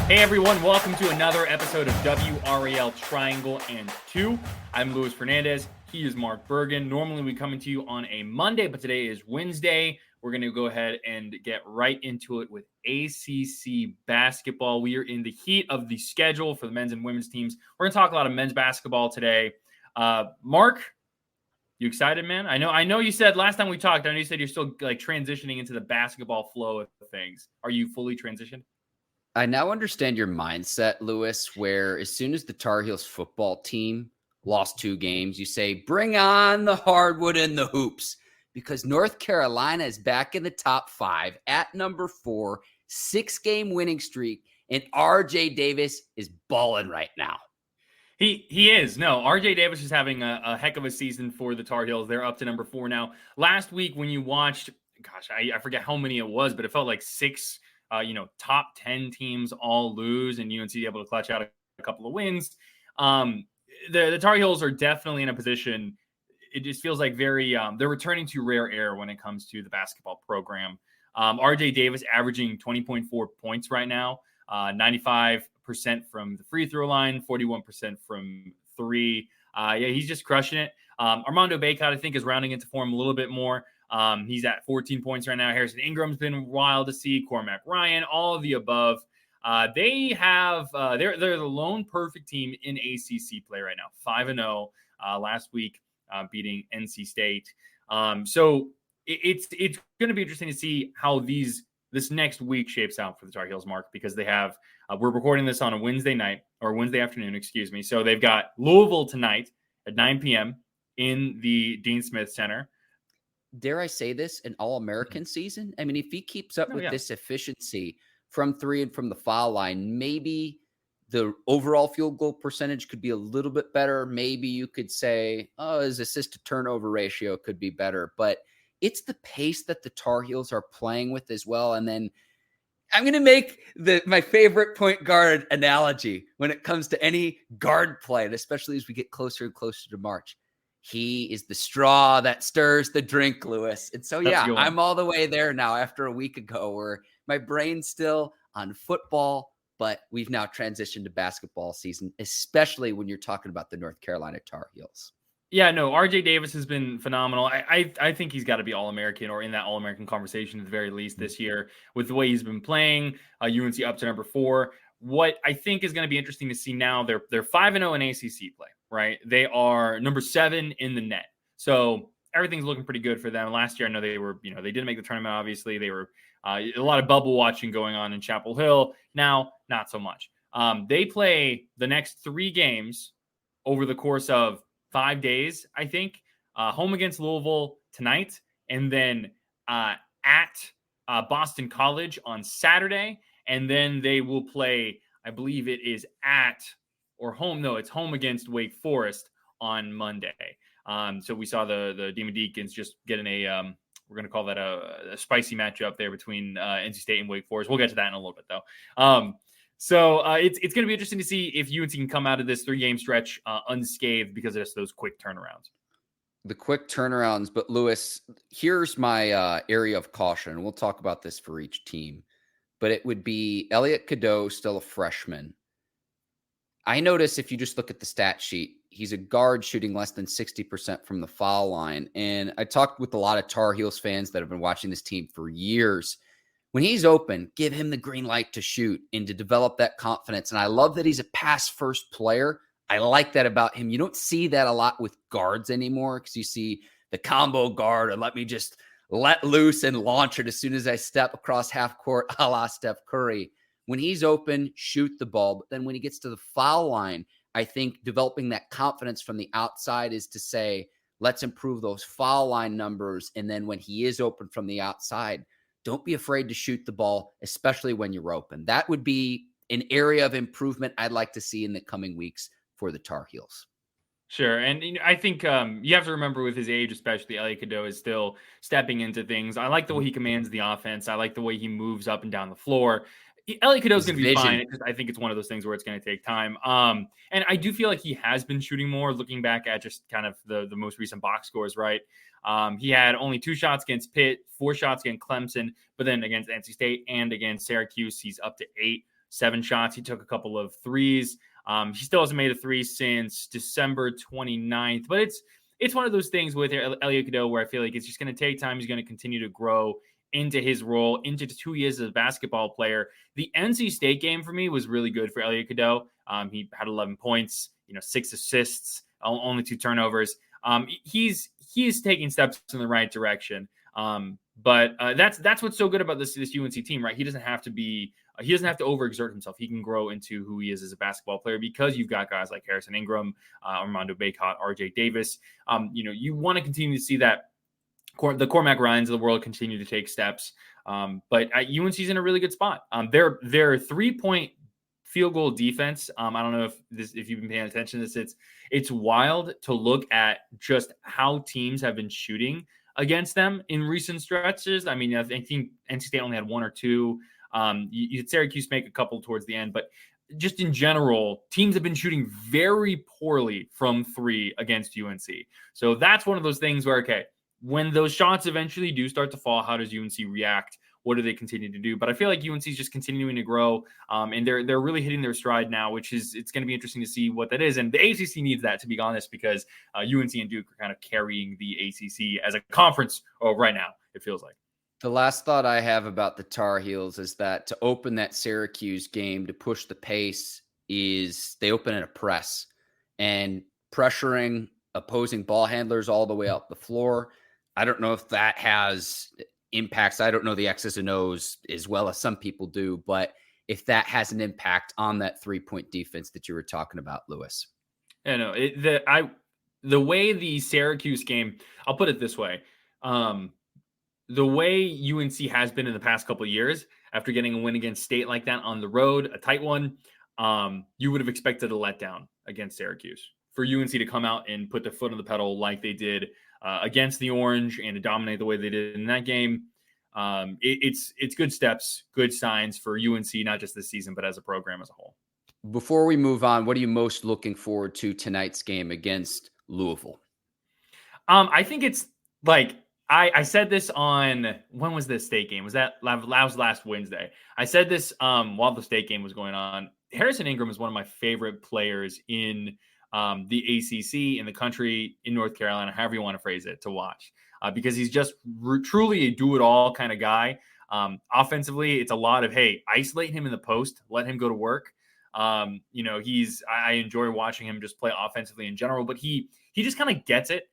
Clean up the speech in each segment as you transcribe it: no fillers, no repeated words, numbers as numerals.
Hey everyone, welcome to another episode of WRAL Triangle and 2. I'm Luis Fernandez. He is Mark Bergin. Normally we come to you on a Monday, but today is Wednesday. We're going to go ahead and get right into it with ACC basketball. We are in the heat of the schedule for the men's and women's teams. We're going to talk a lot of men's basketball today. Mark, you excited, man? I know you said last time we talked, I know you said you're still like transitioning into the basketball flow of things. Are you fully transitioned? I now understand your mindset, Lewis, where as soon as the Tar Heels football team lost 2 games, you say, bring on the hardwood and the hoops, because North Carolina is back in the top 5 at number 4, 6-game winning streak, and RJ Davis is balling right now. He is. No, RJ Davis is having a heck of a season for the Tar Heels. They're up to number 4 now. Last week when you watched, gosh, I forget how many it was, but it felt like 6 top 10 teams all lose and UNC able to clutch out a couple of wins. The Tar Heels are definitely in a position. It just feels like they're returning to rare air when it comes to the basketball program. RJ Davis averaging 20.4 points right now, 95% from the free throw line, 41% from 3. He's just crushing it. Armando Bacot, I think, is rounding into form a little bit more. He's at 14 points right now. Harrison Ingram's been wild to see. Cormac Ryan, all of the above. They're the lone perfect team in ACC play right now. 5-0 last week, beating NC State. So it's going to be interesting to see how this next week shapes out for the Tar Heels, Mark, because they have we're recording this on a Wednesday afternoon, excuse me. So they've got Louisville tonight at 9 p.m. in the Dean Smith Center. Dare I say this, an All-American season? I mean, if he keeps up with this efficiency from 3 and from the foul line, maybe the overall field goal percentage could be a little bit better. Maybe you could say, his assist to turnover ratio could be better. But it's the pace that the Tar Heels are playing with as well. And then I'm going to make my favorite point guard analogy when it comes to any guard play, and especially as we get closer and closer to March. He is the straw that stirs the drink, Lewis. And so, I'm all the way there now after a week ago where my brain's still on football, but we've now transitioned to basketball season, especially when you're talking about the North Carolina Tar Heels. Yeah, no, RJ Davis has been phenomenal. I think he's got to be All-American or in that All-American conversation at the very least this year with the way he's been playing. UNC up to number 4. What I think is going to be interesting to see now, they're 5-0 in ACC play, right? They are number 7 in the net. So everything's looking pretty good for them. Last year, I know they were, they didn't make the tournament, obviously. They were a lot of bubble watching going on in Chapel Hill. Now, not so much. They play the next 3 games over the course of 5 days, I think. Home against Louisville tonight, and then at Boston College on Saturday. And then they will play, I believe it is it's home against Wake Forest on Monday. So we saw the Demon Deacons just getting we're going to call that a spicy matchup there between NC State and Wake Forest. We'll get to that in a little bit, though. So it's going to be interesting to see if UNC can come out of this 3-game stretch unscathed because of those quick turnarounds. The quick turnarounds. But, Lewis, here's my area of caution. We'll talk about this for each team. But it would be Elliot Cadeau, still a freshman. I notice if you just look at the stat sheet, he's a guard shooting less than 60% from the foul line. And I talked with a lot of Tar Heels fans that have been watching this team for years. When he's open, give him the green light to shoot and to develop that confidence. And I love that he's a pass-first player. I like that about him. You don't see that a lot with guards anymore because you see the combo guard and let me just let loose and launch it as soon as I step across half court, a la Steph Curry. When he's open, shoot the ball. But then when he gets to the foul line, I think developing that confidence from the outside is to say, let's improve those foul line numbers. And then when he is open from the outside, don't be afraid to shoot the ball, especially when you're open. That would be an area of improvement I'd like to see in the coming weeks for the Tar Heels. Sure. And I think you have to remember with his age, especially Elliot Cadeau is still stepping into things. I like the way he commands the offense. I like the way he moves up and down the floor. Elliot Cadeau is going to be fine. I think it's one of those things where it's going to take time. And I do feel like he has been shooting more looking back at just kind of the most recent box scores, right? He had only 2 shots against Pitt, 4 shots against Clemson, but then against NC State and against Syracuse, he's up to 8. 7 shots. He took a couple of threes. He still hasn't made a three since December 29th, but it's one of those things with Elliot Cadeau where I feel like it's just going to take time. He's going to continue to grow into his role, into 2 years as a basketball player. The NC State game for me was really good for Elliot Cadeau. He had 11 points, 6 assists, only 2 turnovers. He's taking steps in the right direction. But that's what's so good about this UNC team, right? He doesn't have to overexert himself. He can grow into who he is as a basketball player because you've got guys like Harrison Ingram, Armando Bacot, RJ Davis. You want to continue to see that the Cormac Ryans of the world continue to take steps. But UNC's in a really good spot. Their 3-point field goal defense. I don't know if you've been paying attention to this. It's wild to look at just how teams have been shooting against them in recent stretches. I mean, I think NC State only had 1 or 2. You had Syracuse make a couple towards the end, but just in general, teams have been shooting very poorly from 3 against UNC. So that's one of those things where, okay, when those shots eventually do start to fall, how does UNC react? What do they continue to do? But I feel like UNC is just continuing to grow, and they're really hitting their stride now, it's going to be interesting to see what that is. And the ACC needs that, to be honest, because UNC and Duke are kind of carrying the ACC as a conference right now, it feels like. The last thought I have about the Tar Heels is that to open that Syracuse game, to push the pace, is they open in a press and pressuring opposing ball handlers all the way up the floor. I don't know if that has impacts. I don't know the X's and O's as well as some people do, but if that has an impact on that 3-point defense that you were talking about, Lewis. I know the way the Syracuse game, I'll put it this way. The way UNC has been in the past couple of years, after getting a win against State like that on the road, a tight one, you would have expected a letdown against Syracuse. For UNC to come out and put their foot on the pedal like they did against the Orange and to dominate the way they did in that game, it's good steps, good signs for UNC, not just this season, but as a program as a whole. Before we move on, what are you most looking forward to tonight's game against Louisville? I think it's like, I said this on, when was this State game? Was that was last Wednesday? I said this while the State game was going on. Harrison Ingram is one of my favorite players in the ACC, in the country, in North Carolina, however you want to phrase it, to watch. Because he's just truly a do-it-all kind of guy. Offensively, it's a lot of, hey, isolate him in the post, let him go to work. I enjoy watching him just play offensively in general, but he just kind of gets it.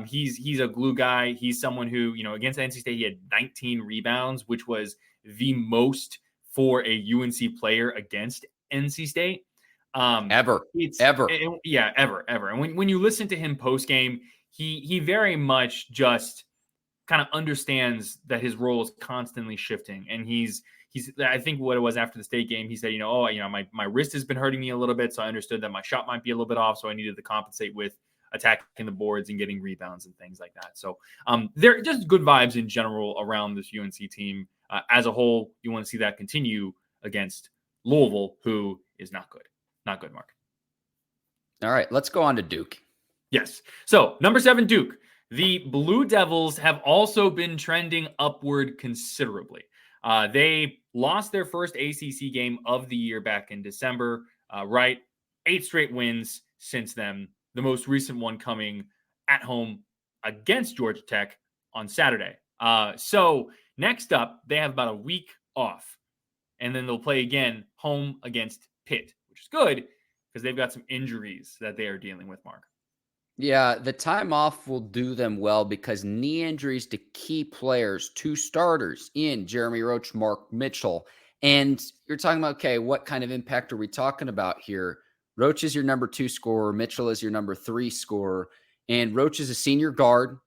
He's a glue guy. He's someone who, against NC State, he had 19 rebounds, which was the most for a UNC player against NC State. Ever. And when you listen to him post game, he very much just kind of understands that his role is constantly shifting. And he's I think what it was after the State game, he said, my wrist has been hurting me a little bit. So I understood that my shot might be a little bit off. So I needed to compensate with attacking the boards and getting rebounds and things like that. So they're just good vibes in general around this UNC team. As a whole, you want to see that continue against Louisville, who is not good. Not good, Mark. All right, let's go on to Duke. Yes. So number 7, Duke. The Blue Devils have also been trending upward considerably. They lost their first ACC game of the year back in December, 8 straight wins since then. The most recent one coming at home against Georgia Tech on Saturday. So next up, they have about a week off, and then they'll play again home against Pitt, which is good because they've got some injuries that they are dealing with, Mark. Yeah, the time off will do them well because knee injuries to key players, 2 starters in Jeremy Roach, Mark Mitchell. And you're talking about, okay, what kind of impact are we talking about here? Roach is your number 2 scorer. Mitchell is your number 3 scorer. And Roach is a senior guard.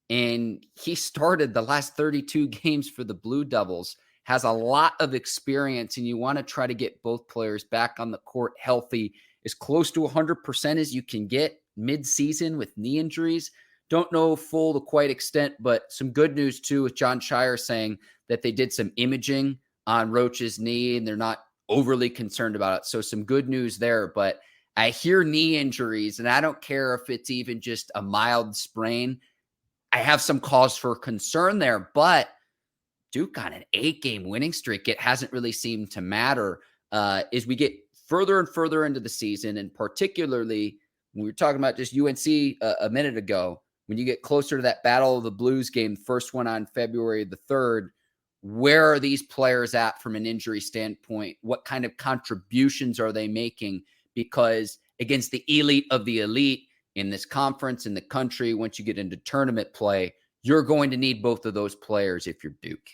And he started the last 32 games for the Blue Devils, has a lot of experience. And you want to try to get both players back on the court healthy, as close to 100% as you can get mid-season with knee injuries. Don't know full to quite extent, but some good news too with John Shire saying that they did some imaging on Roach's knee and they're not overly concerned about it. So some good news there, but I hear knee injuries and I don't care if it's even just a mild sprain. I have some cause for concern there, but Duke on an 8-game winning streak, it hasn't really seemed to matter. as we get further and further into the season, and particularly when we were talking about just UNC a minute ago, when you get closer to that Battle of the Blues game, first one on February the 3rd, where are these players at from an injury standpoint? What kind of contributions are they making? Because against the elite of the elite in this conference, in the country, once you get into tournament play, you're going to need both of those players if you're Duke.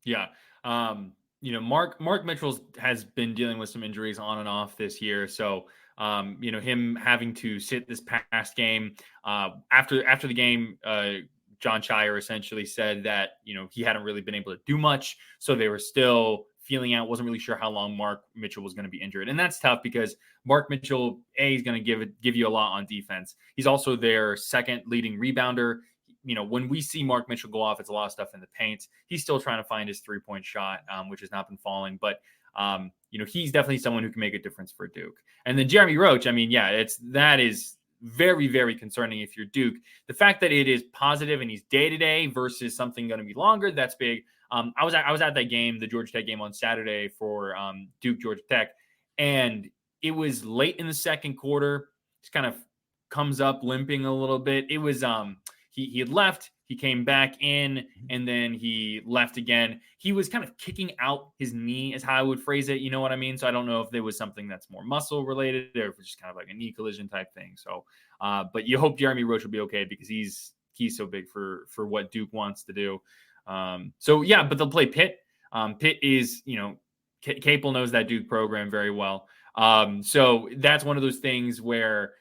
Yeah. Mark Mitchell has been dealing with some injuries on and off this year. So, him having to sit this past game, after the game, John Shire essentially said that, he hadn't really been able to do much. So they were still feeling out, wasn't really sure how long Mark Mitchell was going to be injured. And that's tough because Mark Mitchell, is going to give you a lot on defense. He's also their second leading rebounder. When we see Mark Mitchell go off, it's a lot of stuff in the paint. He's still trying to find his 3-point shot, which has not been falling. But, he's definitely someone who can make a difference for Duke. And then Jeremy Roach, that is very, very concerning if you're Duke. The fact that it is positive and he's day-to-day versus something going to be longer, that's big. I was at that game, the Georgia Tech game on Saturday for Duke, Georgia Tech, and it was late in the second quarter. Just kind of comes up limping a little bit. It was he had left, he came back in, and then he left again. He was kind of kicking out his knee, is how I would phrase it. You know what I mean? So I don't know if there was something that's more muscle related or if it's just kind of like a knee collision type thing. So, but you hope Jeremy Roach will be okay because he's so big for what Duke wants to do. But they'll play Pitt. Pitt is, Capel knows that Duke program very well. So that's one of those things where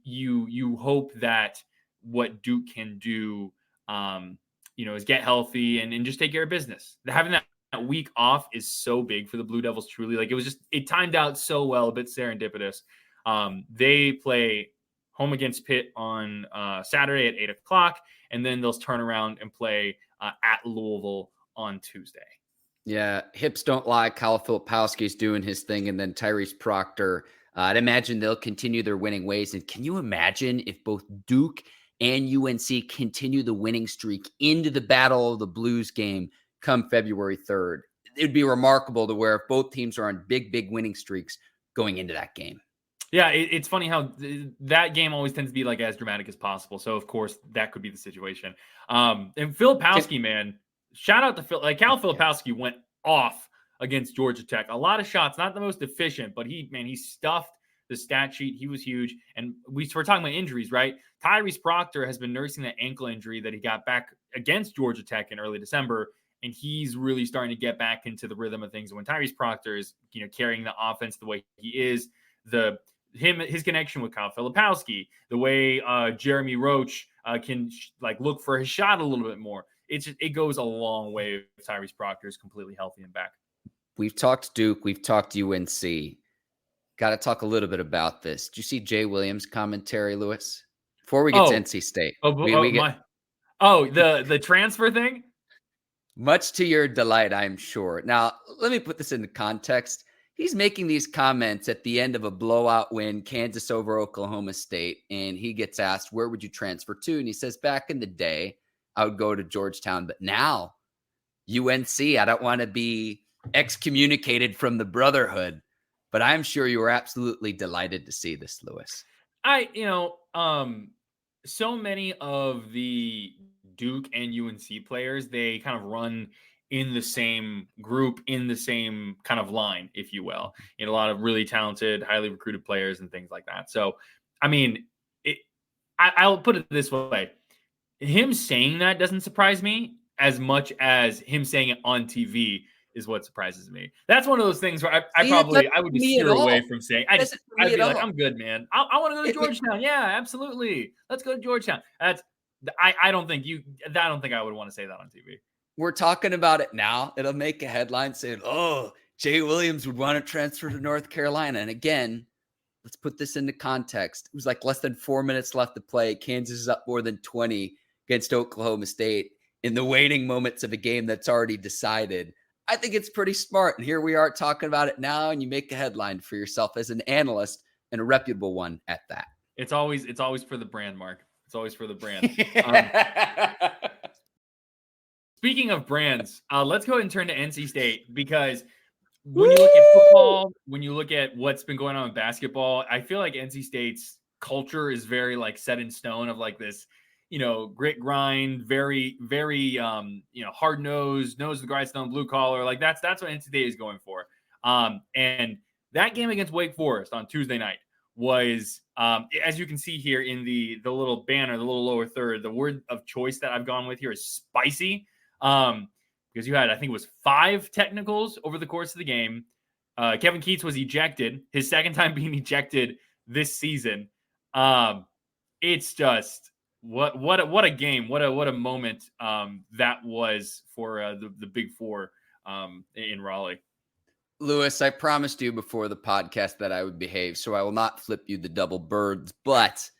you hope that what Duke can do, is get healthy and just take care of business. Having that week off is so big for the Blue Devils, truly. Like it timed out so well, a bit serendipitous. They play home against Pitt on Saturday at 8:00, and then they'll turn around and play at Louisville on Tuesday. Yeah, hips don't lie. Kyle Filipowski's doing his thing, and then Tyrese Proctor. I'd imagine they'll continue their winning ways. And can you imagine if both Duke and UNC continue the winning streak into the Battle of the Blues game come February 3rd? It'd be remarkable to where if both teams are on big, big winning streaks going into that game. Yeah, it's funny how that game always tends to be like as dramatic as possible. So, of course, that could be the situation. And Filipowski, man, shout out to Phil. Like Cal Filipowski went off against Georgia Tech. A lot of shots, not the most efficient, but he stuffed the stat sheet. He was huge. And we're talking about injuries, right? Tyrese Proctor has been nursing that ankle injury that he got back against Georgia Tech in early December. And he's really starting to get back into the rhythm of things. And when Tyrese Proctor is, carrying the offense the way he is, his connection with Kyle Filipowski, the way Jeremy Roach can look for his shot a little bit more. It goes a long way if Tyrese Proctor is completely healthy and back. We've talked Duke, we've talked UNC. Got to talk a little bit about this. Did you see Jay Williams' commentary, Lewis? Before we get to NC State. The transfer thing? Much to your delight, I'm sure. Now, let me put this into context. He's making these comments at the end of a blowout win, Kansas over Oklahoma State, and he gets asked, where would you transfer to? And he says, back in the day, I would go to Georgetown, but now, UNC, I don't want to be excommunicated from the brotherhood, but I'm sure you were absolutely delighted to see this, Lewis. So many of the Duke and UNC players, they kind of run in the same group, in the same kind of line, if you will, a lot of really talented, highly recruited players and things like that. So, I'll put it this way. Him saying that doesn't surprise me as much as him saying it on TV is what surprises me. That's one of those things where I would just steer away from saying. I'd be like, I'm good, man. I want to go to Georgetown. Yeah, absolutely. Let's go to Georgetown. I don't think I would want to say that on TV. We're talking about it now. It'll make a headline saying, oh, Jay Williams would want to transfer to North Carolina. And again, let's put this into context. It was like less than 4 minutes left to play. Kansas is up more than 20 against Oklahoma State in the waiting moments of a game that's already decided. I think it's pretty smart. And here we are talking about it now, and you make a headline for yourself as an analyst, and a reputable one at that. It's always for the brand, Mark. It's always for the brand. Speaking of brands, let's go ahead and turn to NC State, because when you look at football, when you look at what's been going on with basketball, I feel like NC State's culture is very like set in stone of like this, grit grind, very, very, hard nose the grindstone, blue collar. Like that's what NC State is going for. And that game against Wake Forest on Tuesday night was, as you can see here in the little banner, the little lower third, the word of choice that I've gone with here is spicy. Because you had, I think it was 5 technicals over the course of the game. Kevin Keatts was ejected, his second time being ejected this season. It's just what a game, what a moment that was for the Big Four in Raleigh. Lewis, I promised you before the podcast that I would behave, so I will not flip you the double birds, but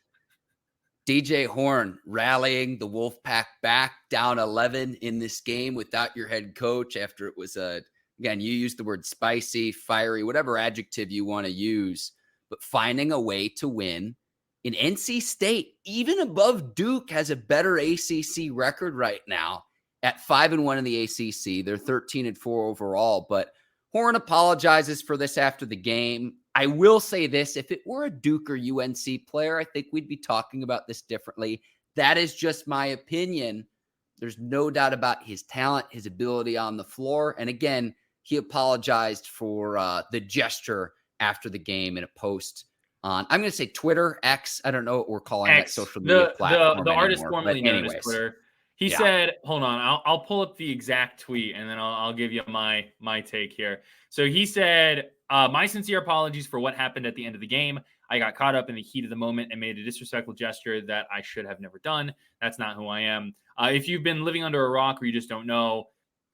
DJ Horne rallying the Wolfpack back down 11 in this game without your head coach after it was again, you used the word spicy, fiery, whatever adjective you want to use, but finding a way to win. In NC State, even above Duke, has a better ACC record right now at 5-1 in the ACC. They're 13-4 overall, but Horne apologizes for this after the game. I will say this, if it were a Duke or UNC player, I think we'd be talking about this differently. That is just my opinion. There's no doubt about his talent, his ability on the floor. And again, he apologized for the gesture after the game in a post on, I'm going to say Twitter, X. I don't know what we're calling that social media platform the artist anymore, formerly known as Twitter. He said, hold on, I'll pull up the exact tweet and then I'll give you my take here. So he said, my sincere apologies for what happened at the end of the game. I got caught up in the heat of the moment and made a disrespectful gesture that I should have never done. That's not who I am. If you've been living under a rock or you just don't know,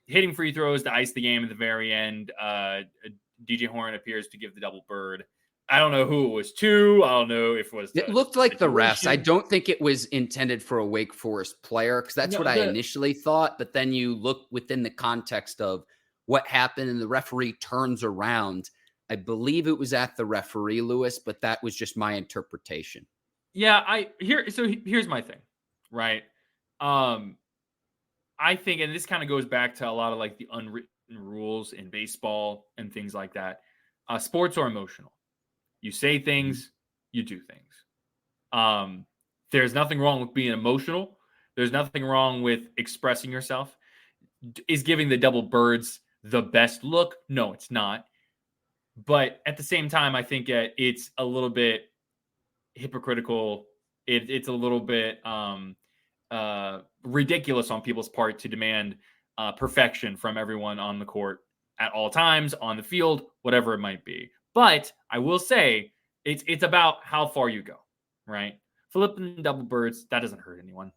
hitting free throws to ice the game at the very end, DJ Horne appears to give the double bird. I don't know who it was to. I don't know if it was. It looked like the refs. I don't think it was intended for a Wake Forest player because that's what I initially thought. But then you look within the context of what happened and the referee turns around. I believe it was at the referee, Lewis, but that was just my interpretation. Yeah, here's my thing, right? I think, and this kind of goes back to a lot of like the unwritten rules in baseball and things like that. Sports are emotional. You say things, you do things. There's nothing wrong with being emotional. There's nothing wrong with expressing yourself. Is giving the double birds the best look? No, it's not. But at the same time, I think it's a little bit hypocritical. It's a little bit ridiculous on people's part to demand perfection from everyone on the court at all times, on the field, whatever it might be. But I will say it's about how far you go, right? Flipping double birds, that doesn't hurt anyone.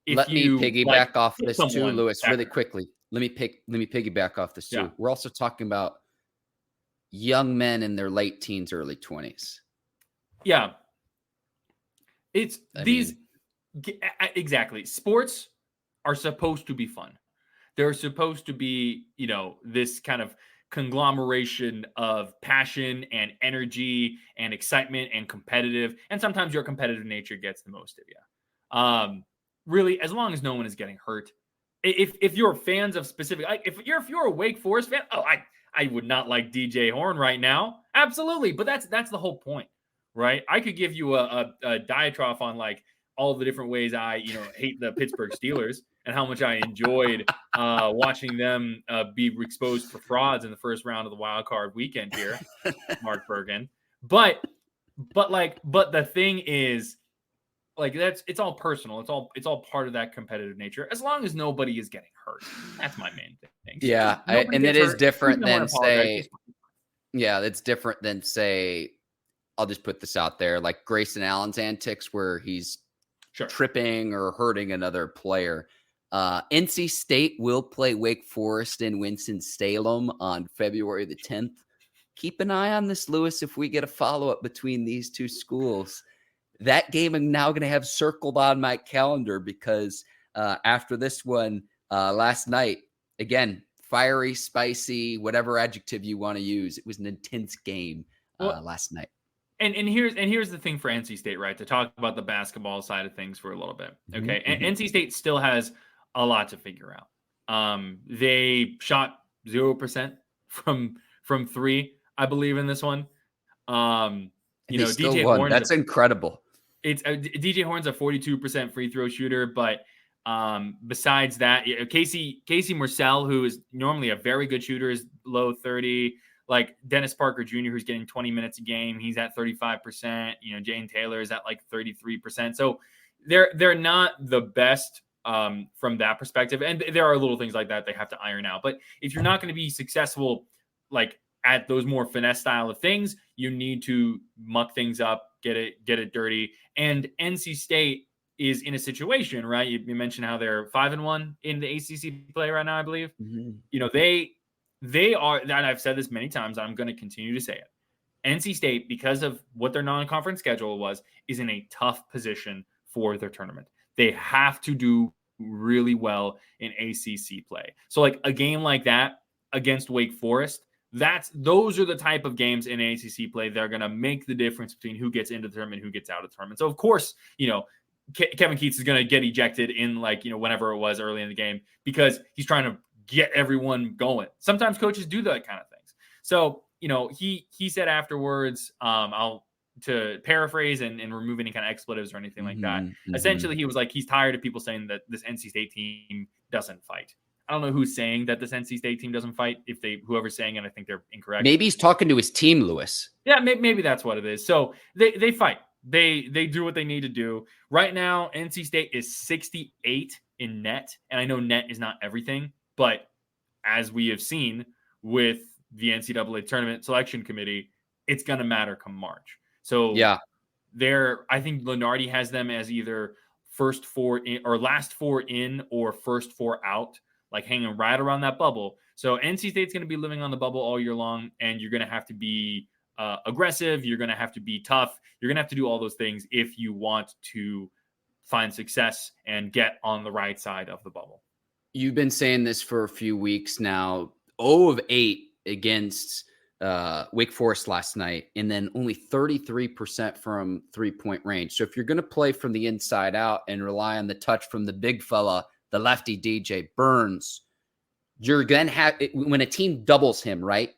Let me piggyback off this too, Lewis, really quickly. Let me piggyback off this too. Yeah. We're also talking about young men in their late teens, early 20s. Yeah. Exactly. Sports are supposed to be fun. They're supposed to be, this kind of conglomeration of passion and energy and excitement and competitive. And sometimes your competitive nature gets the most of you. Really, as long as no one is getting hurt. If you're fans of specific, like if you're a Wake Forest fan, I would not like DJ Horne right now. Absolutely. But that's the whole point, right? I could give you a diatribe on like all the different ways I, hate the Pittsburgh Steelers and how much I enjoyed watching them be exposed for frauds in the first round of the wild card weekend here, Mark Bergin. But the thing is, like it's all personal. It's all part of that competitive nature. As long as nobody is getting hurt, that's my main thing. So yeah, and it is different than say. Yeah, it's different than say. I'll just put this out there, like Grayson Allen's antics, where he's tripping or hurting another player. NC State will play Wake Forest in Winston-Salem on February the 10th. Keep an eye on this, Lewis, if we get a follow-up between these two schools. That game I'm now going to have circled on my calendar because after this one last night, again, fiery, spicy, whatever adjective you want to use, it was an intense game last night. And here's the thing for NC State, right? To talk about the basketball side of things for a little bit. Okay. Mm-hmm. And NC State still has a lot to figure out. They shot 0% from 3, I believe, in this one. Still DJ won. Horne. That's incredible. It's DJ Horne's a 42% free throw shooter, but besides that, Casey Morsell, who is normally a very good shooter, is low 30. Like Dennis Parker Jr., who's getting 20 minutes a game, he's at 35%. Jane Taylor is at like 33%. So they're not the best from that perspective. And there are little things like that they have to iron out. But if you're not going to be successful, like at those more finesse style of things, you need to muck things up, get it dirty. And NC State is in a situation, right? You mentioned how they're 5-1 in the ACC play right now, I believe. Mm-hmm. They are, and I've said this many times, I'm going to continue to say it. NC State, because of what their non-conference schedule was, is in a tough position for their tournament. They have to do really well in ACC play. So like a game like that against Wake Forest, those are the type of games in ACC play that are going to make the difference between who gets into the tournament, who gets out of the tournament. So of course, Kevin Keatts is going to get ejected in whenever it was early in the game because he's trying to get everyone going. Sometimes coaches do that kind of things. So, he said afterwards, I'll to paraphrase and remove any kind of expletives or anything like that. Mm-hmm. Essentially, he was like, he's tired of people saying that this NC State team doesn't fight. I don't know who's saying that this NC State team doesn't fight. Whoever's saying it, I think they're incorrect. Maybe he's talking to his team, Lewis. Yeah, maybe that's what it is. So they fight. They do what they need to do. Right now, NC State is 68 in net. And I know net is not everything, but as we have seen with the NCAA Tournament Selection Committee, it's going to matter come March. So yeah, I think Lenardi has them as either first 4 in or last 4 in or first 4 out, like hanging right around that bubble. So NC State's going to be living on the bubble all year long, and you're going to have to be aggressive. You're going to have to be tough. You're going to have to do all those things if you want to find success and get on the right side of the bubble. You've been saying this for a few weeks now. 0 of 8 against Wake Forest last night, and then only 33% from 3-point range. So if you're going to play from the inside out and rely on the touch from the big fella, the lefty DJ Burns, you're going to have when a team doubles him, right?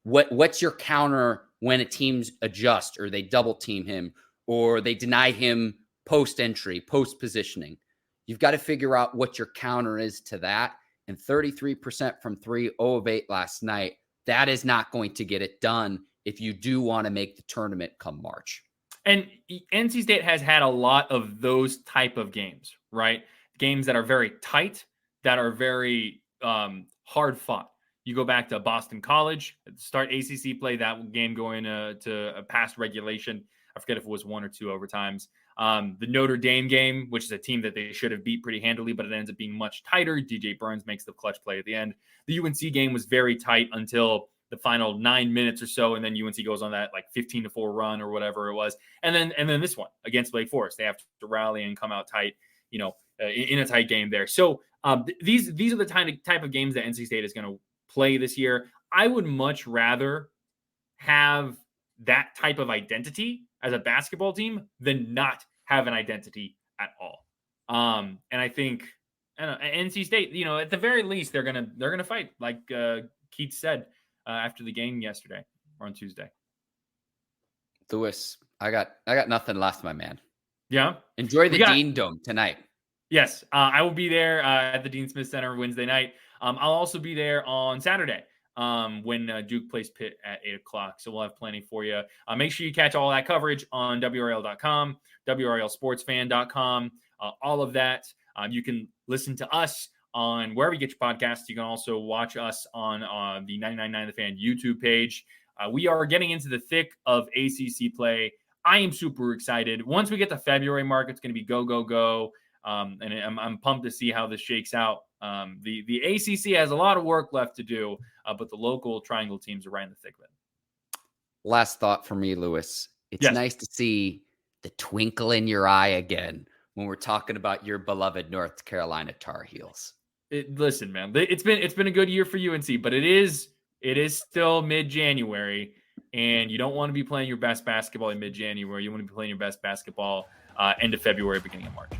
What's your counter when a team's adjust or they double team him or they deny him post entry, post positioning? You've got to figure out what your counter is to that. And 33% from 3, 0 of 8 last night. That is not going to get it done if you do want to make the tournament come March. And NC State has had a lot of those type of games, right? Games that are very tight, that are very hard fought. You go back to Boston College, start ACC play, that game going to a past regulation. I forget if it was 1 or 2 overtimes. The Notre Dame game, which is a team that they should have beat pretty handily, but it ends up being much tighter. DJ Burns makes the clutch play at the end. The UNC game was very tight until the final 9 minutes or so, and then UNC goes on that 15-4 run or whatever it was. And then this one against Wake Forest, they have to rally and come out tight, in a tight game there. So these are the type of games that NC State is going to play this year. I would much rather have that type of identity as a basketball team than not have an identity at all. And I think NC State, at the very least, they're gonna fight, like Keatts said after the game yesterday or on Tuesday. Lewis, I got nothing left, my man. Yeah, enjoy the Dean Dome tonight. Yes, I will be there at the Dean Smith Center Wednesday night. I'll also be there on Saturday when Duke plays Pitt at 8:00. So we'll have plenty for you. Make sure you catch all that coverage on WRAL.com, WRALSportsFan.com, all of that. You can listen to us on wherever you get your podcasts. You can also watch us on the 99.9 The Fan YouTube page. We are getting into the thick of ACC play. I am super excited. Once we get to February, Mark, it's going to be go, go, go. And I'm pumped to see how this shakes out. The ACC has a lot of work left to do, but the local triangle teams are right in the thick of it. Last thought for me, Lewis. It's nice to see the twinkle in your eye again when we're talking about your beloved North Carolina Tar Heels. Listen, man, it's been a good year for UNC, but it is still mid-January, and you don't want to be playing your best basketball in mid-January. You want to be playing your best basketball end of February, beginning of March.